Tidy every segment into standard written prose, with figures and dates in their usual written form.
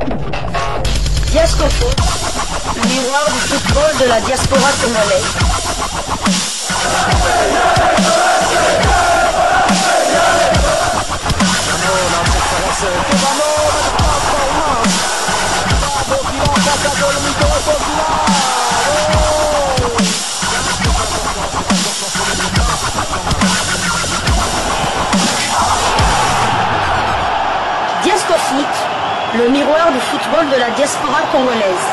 Diascofoot, miroir du football de la diaspora congolaise. Diascofoot, le miroir du football de la diaspora congolaise.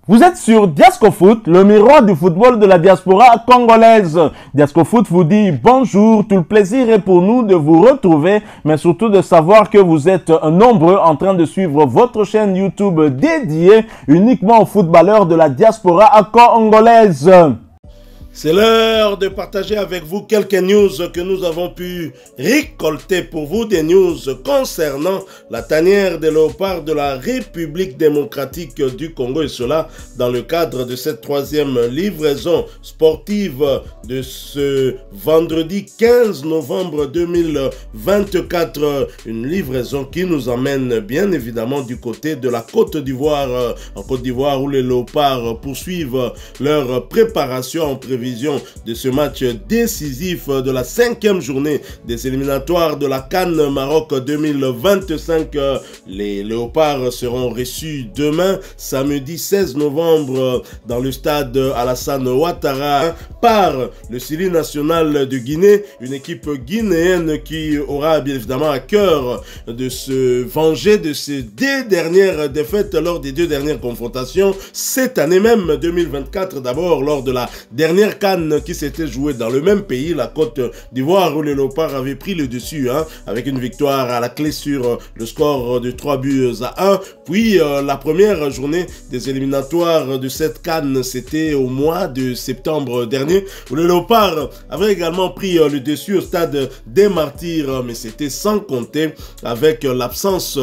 Vous êtes sur Diascofoot, le miroir du football de la diaspora congolaise. Diascofoot vous dit bonjour, tout le plaisir est pour nous de vous retrouver, mais surtout de savoir que vous êtes nombreux en train de suivre votre chaîne YouTube dédiée uniquement aux footballeurs de la diaspora congolaise. C'est l'heure de partager avec vous quelques news que nous avons pu récolter pour vous, des news concernant la tanière des léopards de la République démocratique du Congo, et cela dans le cadre de cette troisième livraison sportive de ce vendredi 15 novembre 2024. Une livraison qui nous emmène bien évidemment du côté de la Côte d'Ivoire, en Côte d'Ivoire où les léopards poursuivent leur préparation en prévision de ce match décisif de la 5e journée des éliminatoires de la CAN Maroc 2025. Les léopards seront reçus demain, samedi 16 novembre, dans le stade Alassane Ouattara par le Sili national de Guinée, une équipe guinéenne qui aura bien évidemment à cœur de se venger de ces deux dernières défaites lors des deux dernières confrontations cette année même 2024, d'abord lors de la dernière CAN qui s'était jouée dans le même pays, la Côte d'Ivoire, où les léopards avaient pris le dessus avec une victoire à la clé sur le score de 3-1. Puis la première journée des éliminatoires de cette CAN, c'était au mois de septembre dernier, où les léopards avaient également pris le dessus au stade des Martyrs, mais c'était sans compter avec l'absence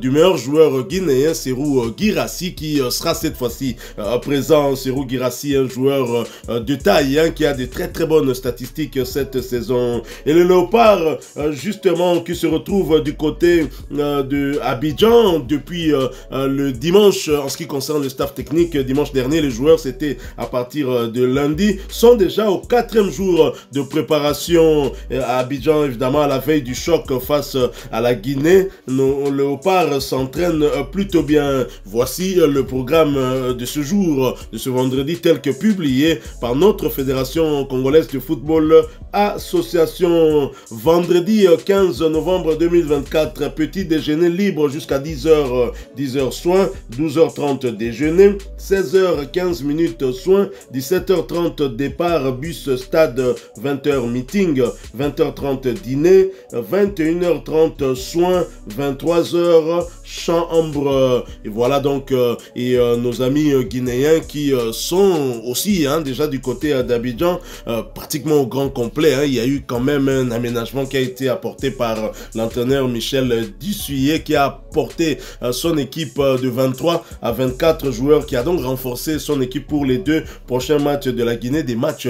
du meilleur joueur guinéen, Serhou Guirassy, qui sera cette fois-ci présent. Serhou Guirassy, un joueur de taille qui a de très bonnes statistiques cette saison. Et les léopards justement qui se retrouvent du côté de Abidjan depuis le dimanche, en ce qui concerne le staff technique, dimanche dernier les joueurs, c'était à partir de lundi, sont déjà au 4e jour de préparation à Abidjan, évidemment à la veille du choc face à la Guinée. Nos léopards s'entraînent plutôt bien. Voici le programme de ce jour, de ce vendredi, tel que publié par notre Fédération congolaise de football association. Vendredi 15 novembre 2024, petit déjeuner libre jusqu'à 10h, 10h soins, 12h30 déjeuner, 16h15 minutes soins, 17h30 départ bus stade, 20h meeting, 20h30 dîner, 21h30 soins, 23h chambre. Et voilà donc nos amis guinéens qui sont aussi déjà du côté d'Abidjan, pratiquement au grand complet. Il y a eu quand même un aménagement qui a été apporté par l'entraîneur Michel Dussuyer, qui a apporté son équipe de 23 à 24 joueurs, qui a donc renforcé son équipe pour les deux prochains matchs de la Guinée, des matchs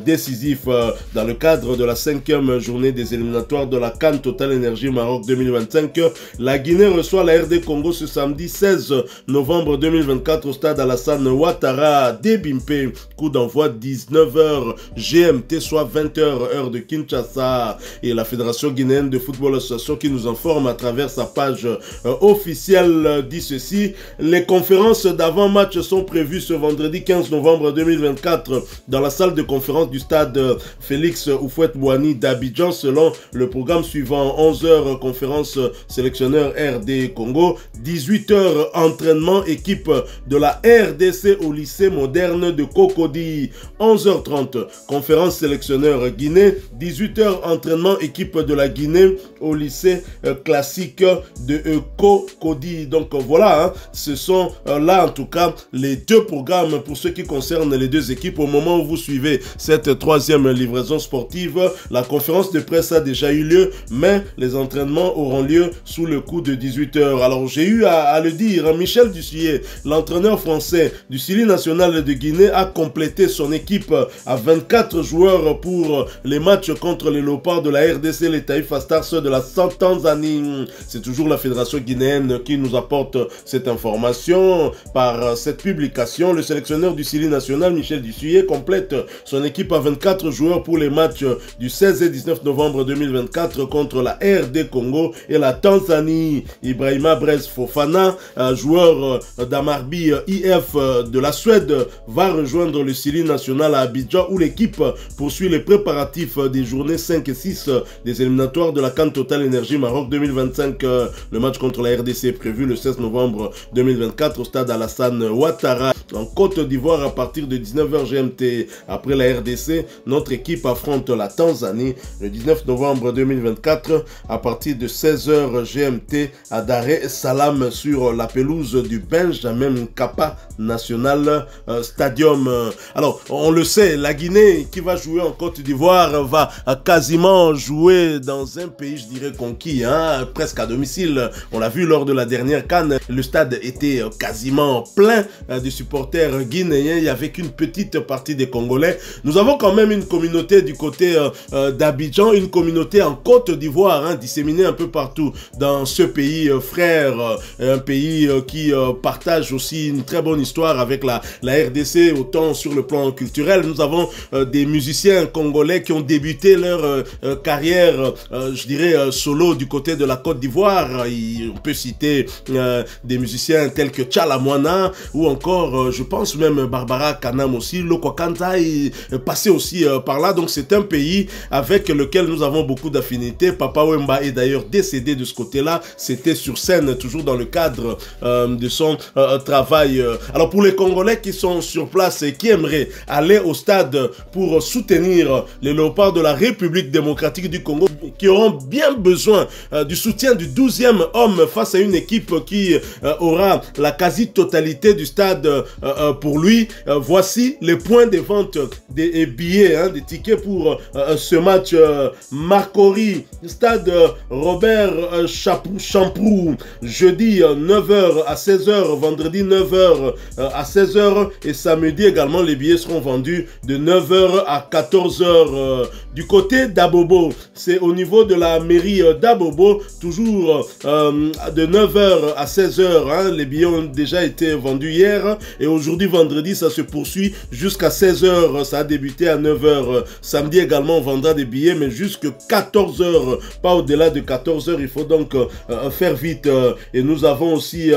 décisifs dans le cadre de la 5e journée des éliminatoires de la CAN Total Energy Maroc 2025. La Guinée reçoit la RD Congo ce samedi 16 novembre 2024 au stade Alassane Ouattara d'Ebimpe. Coup d'envoi 19h GMT, soit 20h heure de Kinshasa. Et la Fédération guinéenne de football association qui nous informe à travers sa page officielle dit ceci: les conférences d'avant-match sont prévues ce vendredi 15 novembre 2024 dans la salle de conférence du stade Félix Houphouët-Boigny d'Abidjan, selon le programme suivant: 11h conférence sélectionneur RD Congo, 18h entraînement équipe de la RDC au lycée moderne de Cocody, 11h30 conférence sélectionneur Guinée, 18h entraînement équipe de la Guinée au lycée classique de Cocody. Donc voilà, ce sont là en tout cas les deux programmes pour ce qui concerne les deux équipes. Au moment où vous suivez cette troisième livraison sportive, la conférence de presse a déjà eu lieu, mais les entraînements auront lieu sous le coup de 18h. Alors j'ai eu à le dire, Michel Dussuyer, l'entraîneur français du Sili national de Guinée, a complété son équipe équipe à 24 joueurs pour les matchs contre les Léopards de la RDC, les Taifa Stars de la Tanzanie. C'est toujours la fédération guinéenne qui nous apporte cette information. Par cette publication, le sélectionneur du Sili national, Michel Dussuyer, complète son équipe à 24 joueurs pour les matchs du 16 et 19 novembre 2024 contre la RD Congo et la Tanzanie. Ibrahima Brez Fofana, joueur d'Amarby IF de la Suède, va rejoindre le Sili national à Abidjan où l'équipe poursuit les préparatifs des journées 5 et 6 des éliminatoires de la CAN Total Énergie Maroc 2025. Le match contre la RDC est prévu le 16 novembre 2024 au stade Alassane Ouattara en Côte d'Ivoire à partir de 19h GMT. Après la RDC, notre équipe affronte la Tanzanie le 19 novembre 2024 à partir de 16h GMT à Dar es Salaam sur la pelouse du Benjamin Mkapa National Stadium. Alors, on le sait, la Guinée qui va jouer en Côte d'Ivoire va quasiment jouer dans un pays, je dirais, conquis, hein, presque à domicile. On l'a vu lors de la dernière CAN, le stade était quasiment plein de supporters guinéens. Il n'y avait qu'une petite partie des Congolais. Nous avons quand même une communauté du côté d'Abidjan, une communauté en Côte d'Ivoire, hein, disséminée un peu partout dans ce pays frère, un pays qui partage aussi une très bonne histoire avec la RDC, autant sur le plan culturel. Nous avons des musiciens congolais qui ont débuté leur carrière, je dirais, solo du côté de la Côte d'Ivoire. On peut citer des musiciens tels que Tchala Moana ou encore, je pense même Barbara Kanam aussi, Loko Kanta est passé aussi par là. Donc c'est un pays avec lequel nous avons beaucoup d'affinités. Papa Wemba est d'ailleurs décédé de ce côté-là. C'était sur scène, toujours dans le cadre de son travail. Alors pour les Congolais qui sont sur place et qui aimeraient aller au stade pour soutenir les Léopards de la République démocratique du Congo, qui auront bien besoin du soutien du 12e homme face à une équipe qui aura la quasi-totalité du stade pour lui. Voici les points de vente des billets, hein, des tickets pour ce match. Marcory, stade Robert Champrou, jeudi 9h à 16h, vendredi 9h à 16h et samedi également les billets seront vendus de 9h à 14h. Du côté d'Abobo, c'est au niveau de la mairie d'Abobo, toujours de 9h à 16h, hein, les billets ont déjà été vendus hier et aujourd'hui vendredi ça se poursuit jusqu'à 16h, ça a débuté à 9h. Samedi également on vendra des billets mais jusqu'à 14h, pas au-delà de 14h, il faut donc faire vite. Et nous avons aussi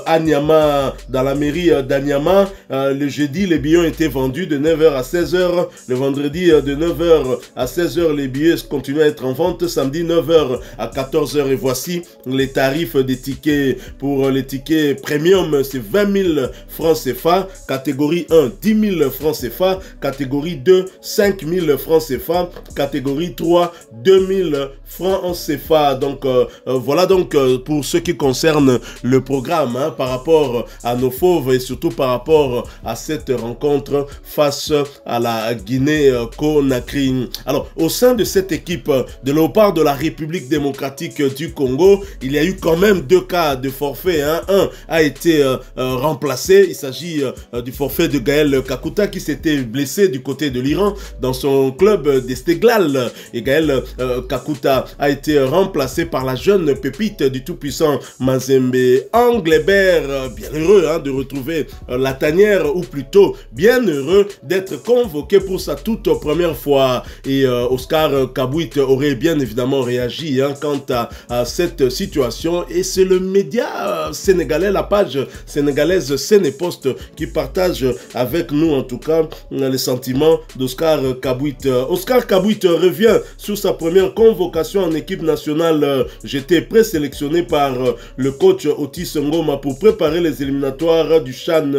à Niama, dans la mairie d'Anyama, le jeudi les billets ont été vendus de 9h à 16h, le vendredi de 9h à 16h les billets continuent à être en vente, samedi 9h à 14h. Et voici les tarifs des tickets. Pour les tickets premium, c'est 20 000 francs CFA, catégorie 1 10 000 francs CFA, catégorie 2 5 000 francs CFA, catégorie 3 2 000 francs CFA. Donc voilà donc pour ce qui concerne le programme, hein, par rapport à nos fauves et surtout par rapport à cette rencontre face à la Guinée-Conakry. Alors au sein de cette équipe de Léopards de la République démocratique du Congo, il y a eu quand même 2 cas de forfait, hein. Un a été remplacé, il s'agit du forfait de Gaël Kakuta qui s'était blessé du côté de l'Iran dans son club d'Esteglal, et Gaël Kakuta a été remplacé par la jeune pépite du tout-puissant Mazembe Anglebert. Bien heureux, hein, de retrouver la tanière, ou plutôt bien heureux d'être convoqué pour sa toute première fois. Et Oscar Kabouit aurait bien évidemment réagi, hein, quant à cette situation, et c'est le média sénégalais, la page sénégalaise Sénépost, qui partage avec nous en tout cas les sentiments d'Oscar Kabouit. Oscar Kabouit revient sur sa première convocation en équipe nationale. J'étais présélectionné par le coach Otis Ngoma pour préparer les éliminatoires du CHAN.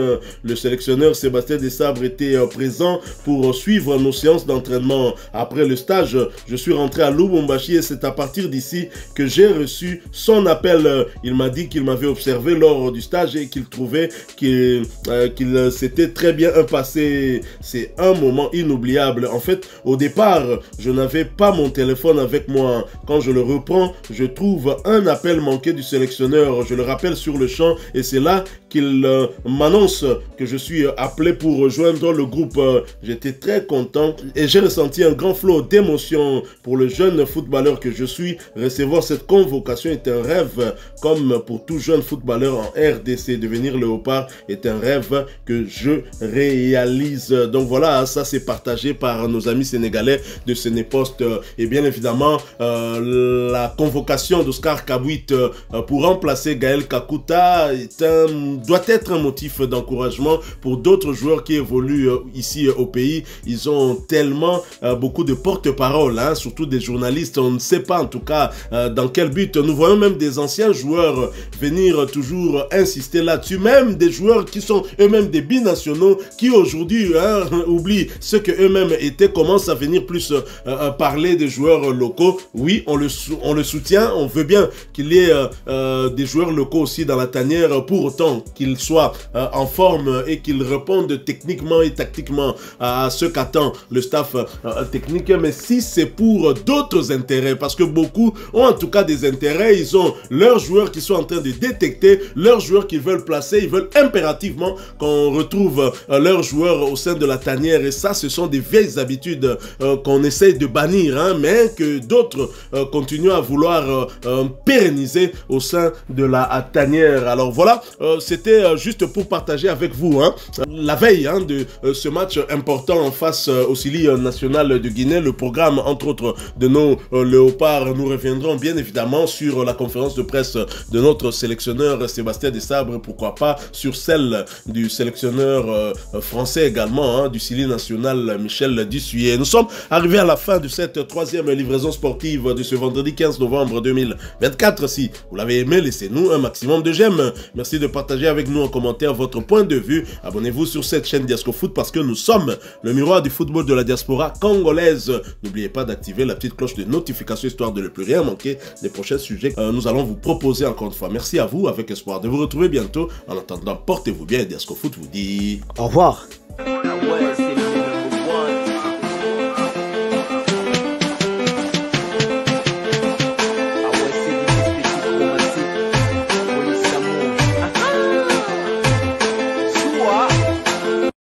Le sélectionneur Sébastien Desabre était présent pour suivre nos séances d'entraînement. Après le stage, je suis rentré à Lubumbashi et c'est à partir d'ici que j'ai reçu son appel. Il m'a dit qu'il m'avait observé lors du stage et qu'il trouvait qu'il s'était très bien passé. C'est un moment inoubliable. En fait, au départ, je n'avais pas mon téléphone avec moi. Quand je le reprends, je trouve un appel manqué du sélectionneur. Je le rappelle sur le champ et c'est là qu'il m'annonce que je suis appelé pour rejoindre le groupe, j'étais très content et j'ai ressenti un grand flot d'émotions pour le jeune footballeur que je suis. Recevoir cette convocation est un rêve, comme pour tout jeune footballeur en RDC. Devenir léopard est un rêve que je réalise. Donc voilà, ça c'est partagé par nos amis sénégalais de Sénépost. Et bien évidemment, la convocation d'Oscar Kabouit pour remplacer Gaël Kakuta doit être un motif d'encouragement pour d'autres joueurs qui évoluent ici au pays. Ils ont tellement beaucoup de porte-parole, hein, surtout des journalistes. On ne sait pas en tout cas dans quel but. Nous voyons même des anciens joueurs venir toujours insister là-dessus. Même des joueurs qui sont eux-mêmes des binationaux qui aujourd'hui oublient ce que eux-mêmes étaient, commencent à venir plus parler des joueurs locaux. Oui, on le soutient. On veut bien qu'il y ait des joueurs locaux aussi dans la tanière, pour autant qu'ils soient en forme et qu'ils répondent techniquement et tactiquement à ce qu'attend le staff technique. Mais si c'est pour d'autres intérêts, parce que beaucoup ont en tout cas des intérêts, ils ont leurs joueurs qui sont en train de détecter, leurs joueurs qu'ils veulent placer, ils veulent impérativement qu'on retrouve leurs joueurs au sein de la tanière. Et ça, ce sont des vieilles habitudes qu'on essaye de bannir, hein, mais que d'autres continuent à vouloir pérenniser au sein de la tanière. Alors voilà, c'était juste pour partager avec vous la veille de ce match important face au Sili national de Guinée. Le programme, entre autres, de nos léopards. Nous reviendrons bien évidemment sur la conférence de presse de notre sélectionneur Sébastien Desabre, pourquoi pas sur celle du sélectionneur français également, du Sili national Michel Dussuyer. Nous sommes arrivés à la fin de cette troisième livraison sportive de ce vendredi 15 novembre 2024. Si vous l'avez aimé, laissez-nous un maximum de j'aime. Merci de partager avec nous en commentaire votre point de vue. Abonnez-vous sur cette chaîne Diascofoot parce que nous sommes le miroir du football de la diaspora congolaise. N'oubliez pas d'activer la petite cloche de notification histoire de ne plus rien manquer des prochains sujets que nous allons vous proposer encore une fois. Merci à vous, avec espoir de vous retrouver bientôt. En attendant, portez-vous bien et Diascofoot vous dit au revoir.